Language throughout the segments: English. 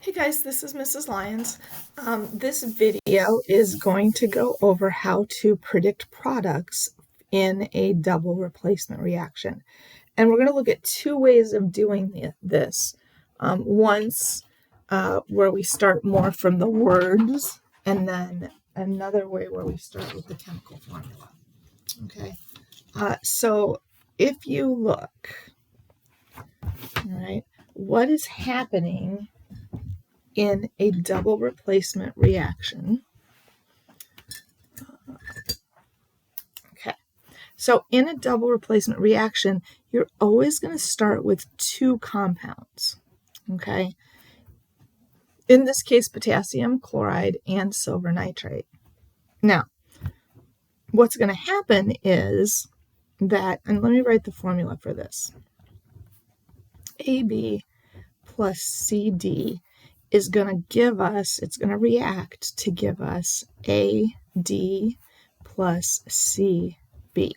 Hey guys, this is Mrs. Lyons. This video is going to go over how to predict products in a double replacement reaction. And we're going to look at two ways of doing this. Once where we start more from the words, and then another way where we start with the chemical formula. Okay, so if you look, all right, what is happening in a double replacement reaction? Okay, so in a double replacement reaction, you're always going to start with two compounds. Okay, in this case, potassium chloride and silver nitrate. Now, what's going to happen is that, and let me write the formula for this. AB plus CD is going to give us, it's going to react to give us AD plus CB.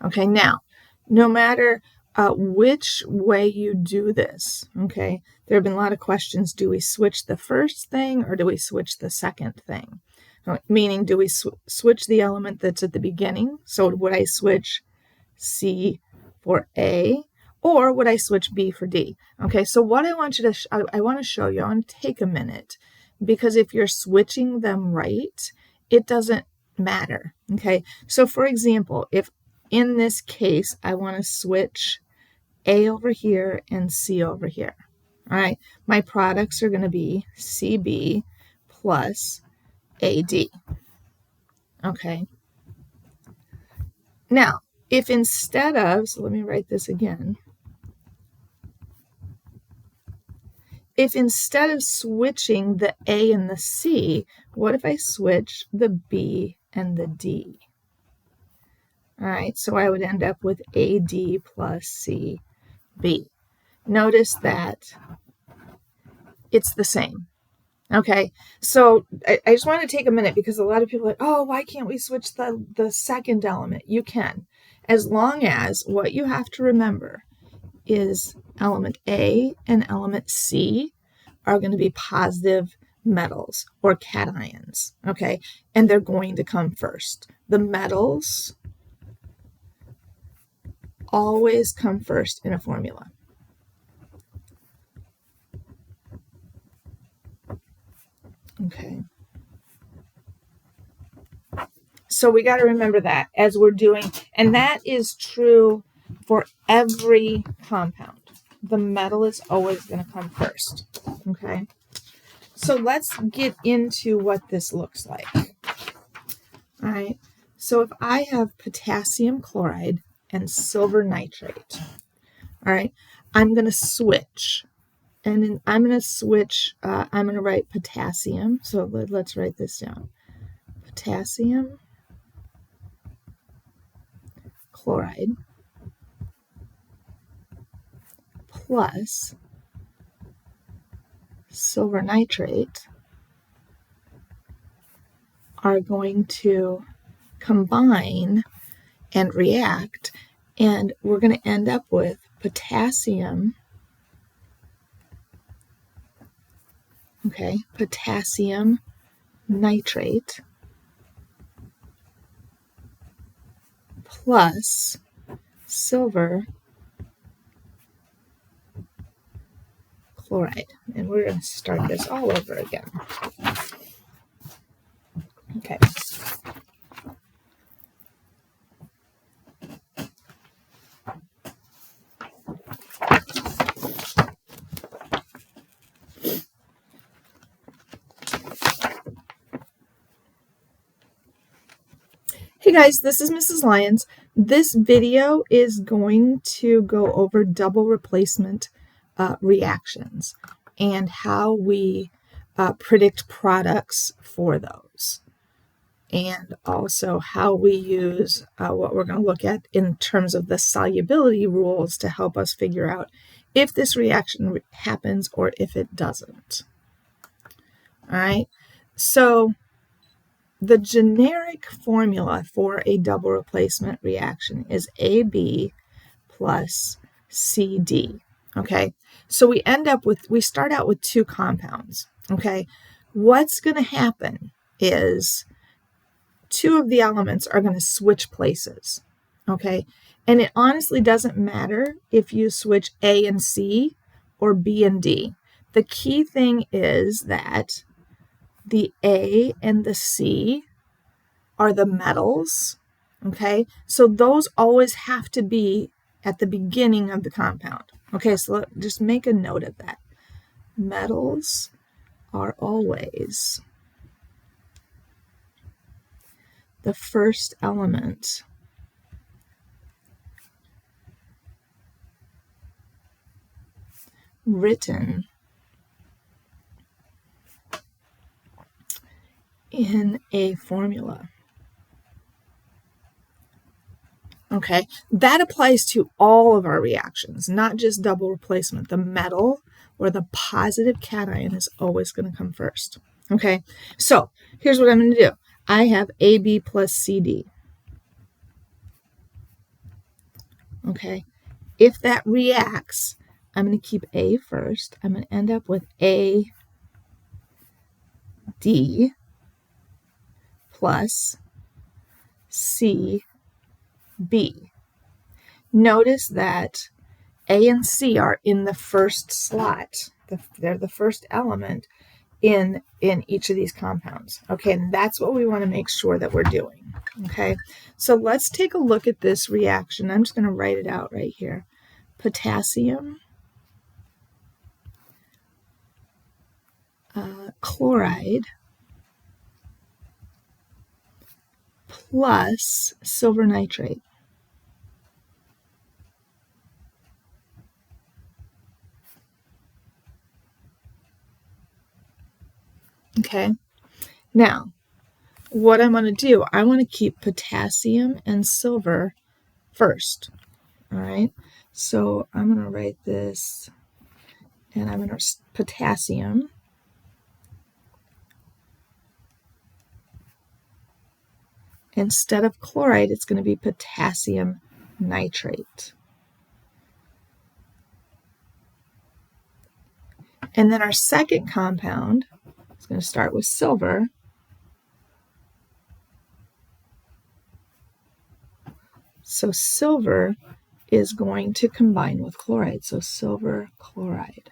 Okay, now, no matter which way you do this, okay, there have been a lot of questions. Do we switch the first thing or do we switch the second thing? Meaning, do we switch the element that's at the beginning? So would I switch C for A? Or would I switch B for D? Okay, so what I want you to, I want to show you, I want to take a minute, because if you're switching them right, it doesn't matter. Okay, so for example, if in this case, I want to switch A over here and C over here. All right, my products are going to be CB plus AD. Okay, now, if instead of, so let me write this again. If instead of switching the A and the C, what if I switch the B and the D? All right, so I would end up with AD plus CB. Notice that it's the same. Okay, so I just want to take a minute, because a lot of people are like, oh, why can't we switch the second element? You can, as long as what you have to remember is element A and element C are going to be positive metals or cations, okay? And they're going to come first. The metals always come first in a formula. Okay. So we got to remember that as we're doing, and that is true for every compound. The metal is always going to come first. Okay. So let's get into what this looks like. All right. So if I have potassium chloride and silver nitrate, all right, I'm going to switch. And I'm going to switch, I'm going to write potassium. So let's write this down. Potassium chloride plus silver nitrate are going to combine and react, and we're going to end up with potassium, okay, potassium nitrate plus silver chloride. And we're going to start this all over again. Okay. Hey guys, this is Mrs. Lyons. This video is going to go over double replacement reactions and how we predict products for those, and also how we use what we're going to look at in terms of the solubility rules to help us figure out if this reaction happens or if it doesn't. All right, so the generic formula for a double replacement reaction is AB plus CD. Okay, so we start out with two compounds. Okay, what's going to happen is two of the elements are going to switch places. Okay, and it honestly doesn't matter if you switch A and C or B and D. The key thing is that the A and the C are the metals. Okay, so those always have to be at the beginning of the compound. Okay, so just make a note of that. Metals are always the first element written in a formula. Okay, that applies to all of our reactions, not just double replacement. The metal or the positive cation is always going to come first. Okay, so here's what I'm going to do. I have AB plus CD. Okay, if that reacts, I'm going to keep A first. I'm going to end up with AD plus CB. Notice that A and C are in the first slot. They're the first element in each of these compounds. Okay, and that's what we want to make sure that we're doing. Okay, so let's take a look at this reaction. I'm just going to write it out right here. Potassium chloride plus silver nitrate. Okay, now what I'm going to do, I want to keep potassium and silver first. All right, so I'm going to write this, and I'm going to potassium instead of chloride, it's going to be potassium nitrate. And then our second compound is going to start with silver. So silver is going to combine with chloride. So silver chloride.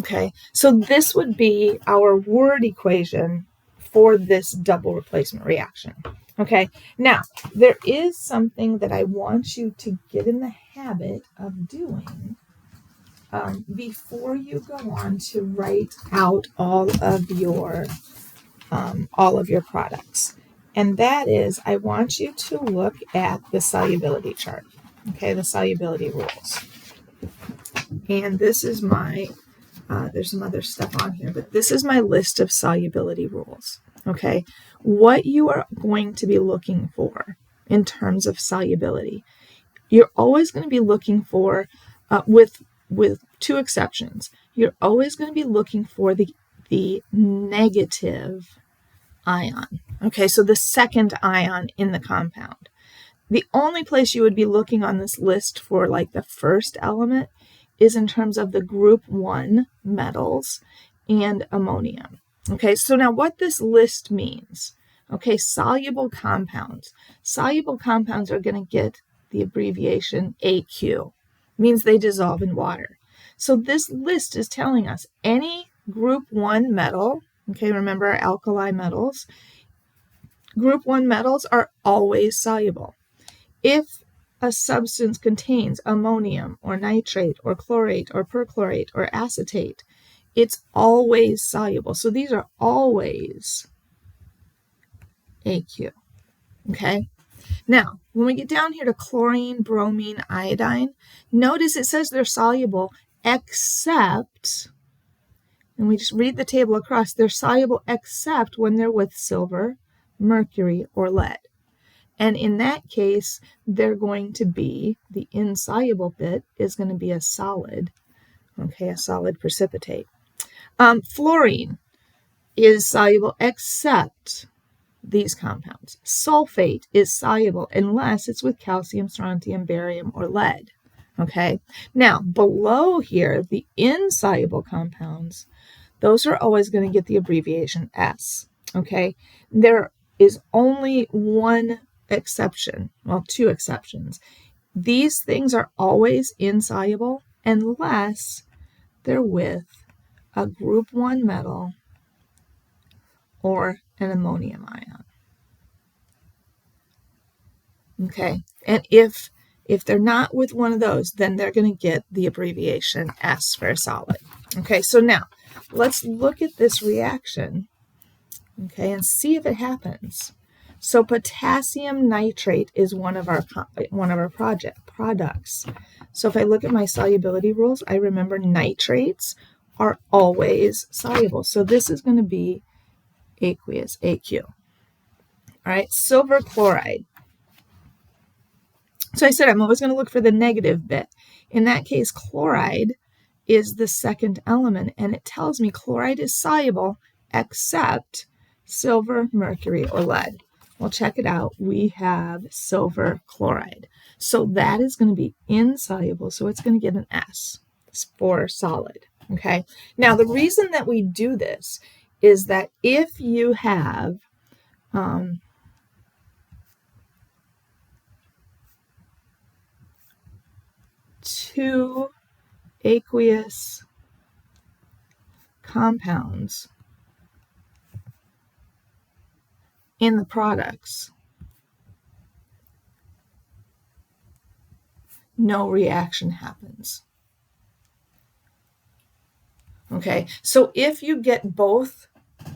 Okay, so this would be our word equation for this double replacement reaction. Okay, now there is something that I want you to get in the habit of doing before you go on to write out all of your products. And that is, I want you to look at the solubility chart, okay, the solubility rules. And this is my, there's some other stuff on here, but this is my list of solubility rules, okay? What you are going to be looking for in terms of solubility, you're always going to be looking for, with two exceptions, you're always going to be looking for the negative ion. Okay, so the second ion in the compound. The only place you would be looking on this list for like the first element is in terms of the group 1 metals and ammonium. Okay, so now what this list means, okay, soluble compounds. Soluble compounds are going to get the abbreviation AQ, means they dissolve in water. So this list is telling us any group 1 metal, okay, remember our alkali metals, group 1 metals are always soluble. If a substance contains ammonium or nitrate or chlorate or perchlorate or acetate, it's always soluble. So these are always AQ. Okay? Now, when we get down here to chlorine, bromine, iodine, notice it says they're soluble except, and we just read the table across, they're soluble except when they're with silver, mercury, or lead. And in that case, they're going to be, the insoluble bit is going to be a solid, okay, a solid precipitate. Fluorine is soluble except these compounds. Sulfate is soluble unless it's with calcium, strontium, barium, or lead. Okay, now below here, the insoluble compounds, those are always going to get the abbreviation S. Okay, there is only one exception, well, two exceptions. These things are always insoluble unless they're with a group 1 metal or an ammonium ion. Okay, and if they're not with one of those, then they're going to get the abbreviation S for a solid. Okay, so now let's look at this reaction, okay, and see if it happens. So potassium nitrate is one of our products. So if I look at my solubility rules, I remember nitrates are always soluble. So this is going to be aqueous, AQ. All right, silver chloride. So I said I'm always going to look for the negative bit. In that case, chloride is the second element, and it tells me chloride is soluble except silver, mercury, or lead. Well, check it out. We have silver chloride. So that is going to be insoluble, so it's going to get an S for solid. Okay. Now, the reason that we do this is that if you have two aqueous compounds in the products, no reaction happens. Okay, so if you get both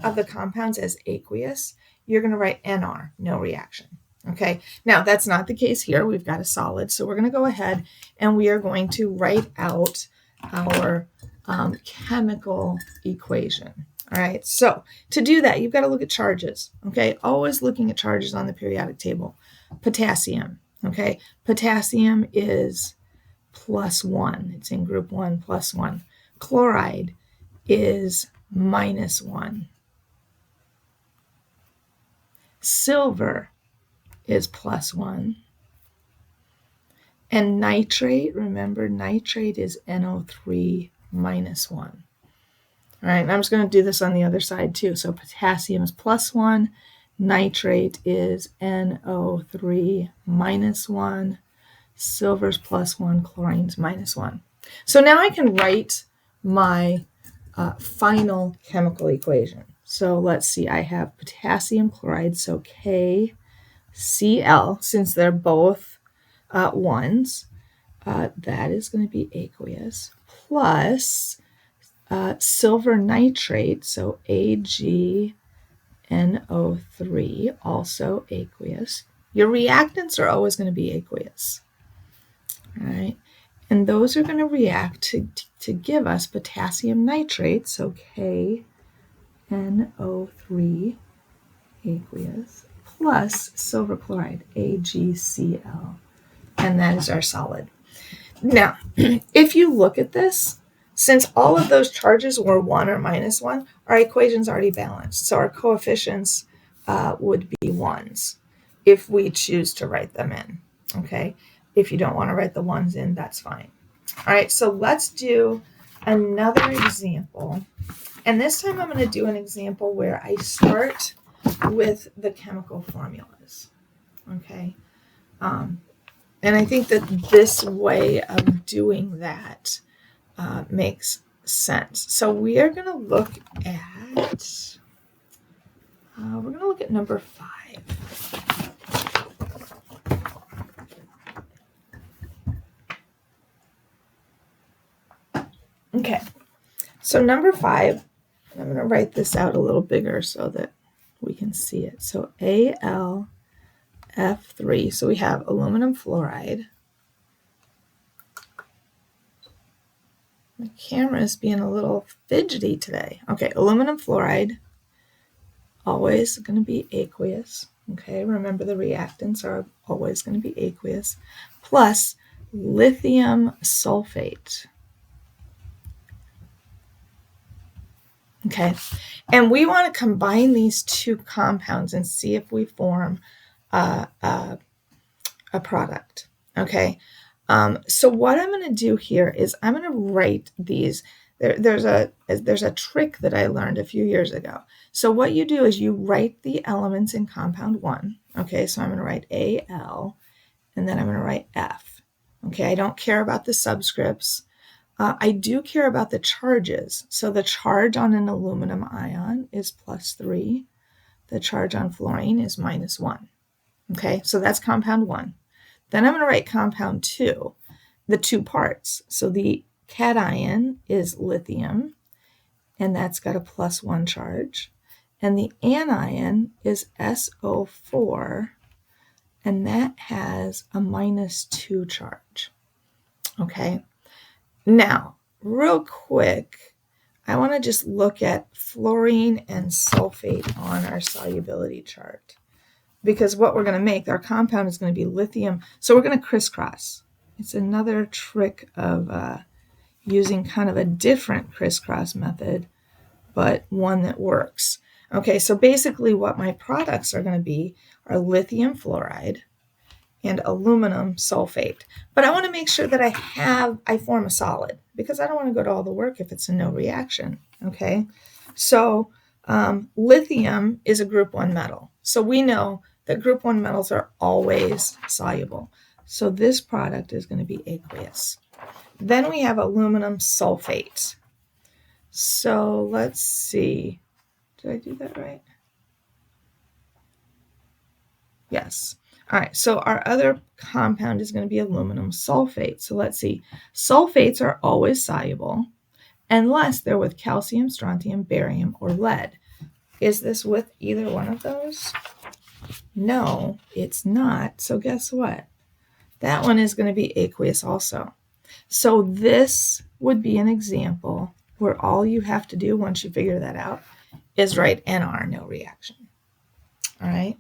of the compounds as aqueous, you're going to write NR, no reaction. Okay, now that's not the case here. We've got a solid, so we're going to go ahead and we are going to write out our chemical equation. All right, so to do that, you've got to look at charges. Okay, always looking at charges on the periodic table. Potassium. Okay, potassium is +1. It's in group 1, +1. Chloride is -1. Silver is +1. And nitrate, remember, nitrate is NO3 -1. All right, and I'm just going to do this on the other side too. So potassium is +1, nitrate is NO3 -1, silver's +1, chlorine's -1. So now I can write my final chemical equation. So let's see, I have potassium chloride, so KCl, since they're both ones, that is going to be aqueous, plus silver nitrate, so AgNO3, also aqueous. Your reactants are always going to be aqueous. All right, and those are going to react to give us potassium nitrate, so KNO3 aqueous, plus silver chloride, AgCl, and that is our solid. Now, if you look at this, since all of those charges were 1 or -1, our equation's already balanced, so our coefficients would be 1s if we choose to write them in, okay? If you don't want to write the 1s in, that's fine. All right, so let's do another example. And this time I'm going to do an example where I start with the chemical formulas, okay? And I think that this way of doing that makes sense. So we are going to look at, number 5. Okay, so number 5, I'm going to write this out a little bigger so that we can see it. So AlF3, so we have aluminum fluoride. My camera is being a little fidgety today. Okay, aluminum fluoride, always going to be aqueous. Okay, remember the reactants are always going to be aqueous, plus lithium sulfate. Okay, and we want to combine these two compounds and see if we form a product. Okay, So what I'm going to do here is I'm going to write these. There's a trick that I learned a few years ago. So what you do is you write the elements in compound 1. Okay, so I'm going to write Al, and then I'm going to write F. Okay, I don't care about the subscripts. I do care about the charges. So the charge on an aluminum ion is +3. The charge on fluorine is -1. Okay, so that's compound 1. Then I'm going to write compound 2, the two parts. So the cation is lithium, and that's got a +1 charge. And the anion is SO4, and that has a -2 charge. Okay, now, real quick, I want to just look at fluorine and sulfate on our solubility chart. Because what we're going to make, our compound is going to be lithium. So we're going to crisscross. It's another trick of using kind of a different crisscross method, but one that works. Okay, so basically what my products are going to be are lithium fluoride and aluminum sulfate. But I want to make sure that I form a solid, because I don't want to go to all the work if it's a no reaction. Okay, so lithium is a group 1 metal. So we know that group 1 metals are always soluble. So this product is going to be aqueous. Then we have aluminum sulfate. So let's see. Did I do that right? Yes. All right, so our other compound is going to be aluminum sulfate. So let's see. Sulfates are always soluble unless they're with calcium, strontium, barium, or lead. Is this with either one of those? No, it's not. So guess what? That one is going to be aqueous also. So this would be an example where all you have to do once you figure that out is write NR, no reaction. All right.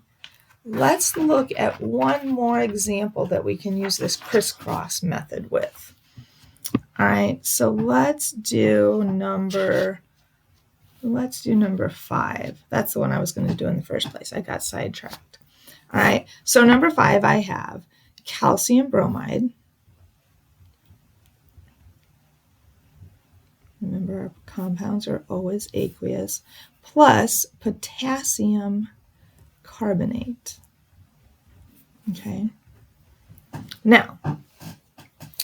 Let's look at one more example that we can use this crisscross method with. All right, so let's do number 5. That's the one I was going to do in the first place. I got sidetracked. All right, so number 5, I have calcium bromide. Remember, our compounds are always aqueous, plus potassium carbonate. Okay. Now,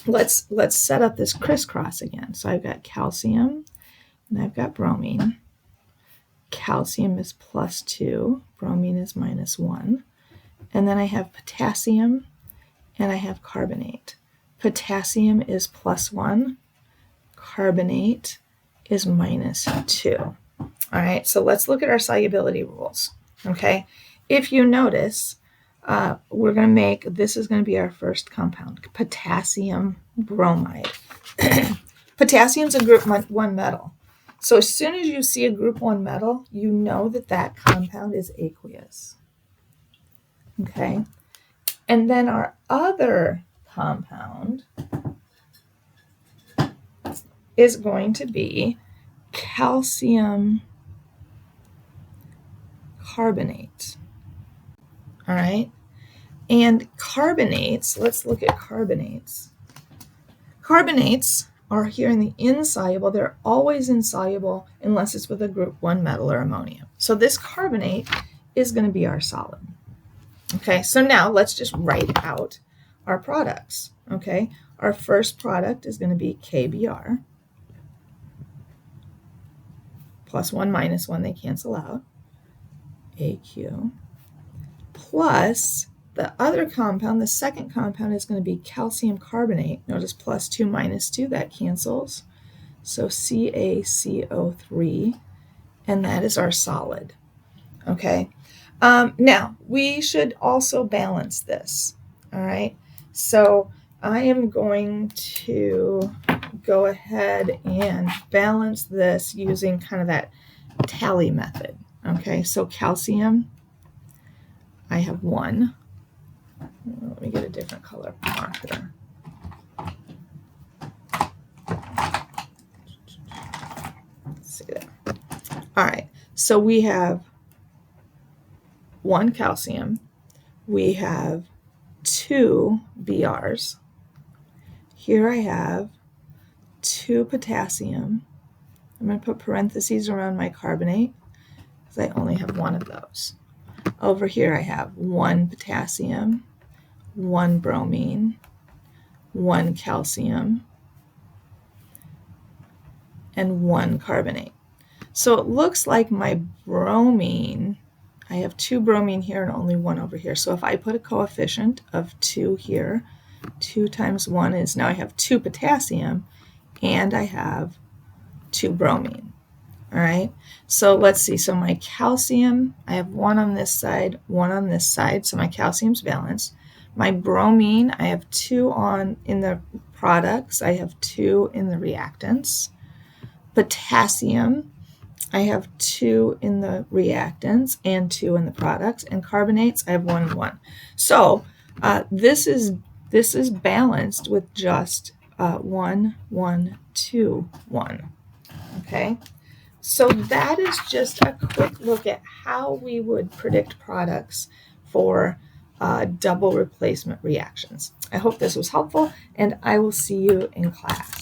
let's set up this crisscross again. So I've got calcium and I've got bromine. Calcium is +2, bromine is -1. And then I have potassium and I have carbonate. Potassium is +1, carbonate is -2. All right, so let's look at our solubility rules. Okay, if you notice, we're going to make, this is going to be our first compound, potassium bromide. Potassium is a group 1 metal. So as soon as you see a group 1 metal, you know that that compound is aqueous. Okay, and then our other compound is going to be calcium carbonate. All right, and carbonates, let's look at carbonates. Carbonates are here in the insoluble. They're always insoluble unless it's with a group 1 metal or ammonium. So this carbonate is going to be our solid. Okay, so now let's just write out our products. Okay, our first product is going to be KBr. +1 -1, they cancel out. AQ. Plus the other compound, the second compound, is going to be calcium carbonate. Notice +2 -2, that cancels. So CaCO3, and that is our solid. Okay. Now, we should also balance this. All right. So I am going to go ahead and balance this using kind of that tally method. Okay. So calcium, I have 1. Let me get a different color marker. Let's see there. All right, so we have 1 calcium, we have 2 BRs, here I have 2 potassium. I'm going to put parentheses around my carbonate because I only have one of those. Over here I have 1 potassium, 1 bromine, 1 calcium, and 1 carbonate. So it looks like my bromine, I have 2 bromine here and only 1 over here. So if I put a coefficient of 2 here, 2 times 1 is, now I have 2 potassium and I have 2 bromine. All right, so let's see. So my calcium, I have 1 on this side, 1 on this side, so my calcium's balanced. My bromine, I have 2 on in the products, I have 2 in the reactants. Potassium, I have 2 in the reactants and 2 in the products. And carbonates, I have 1 and 1. So this is balanced with just 1, 1, 2, 1. Okay. So that is just a quick look at how we would predict products for double replacement reactions. I hope this was helpful, and I will see you in class.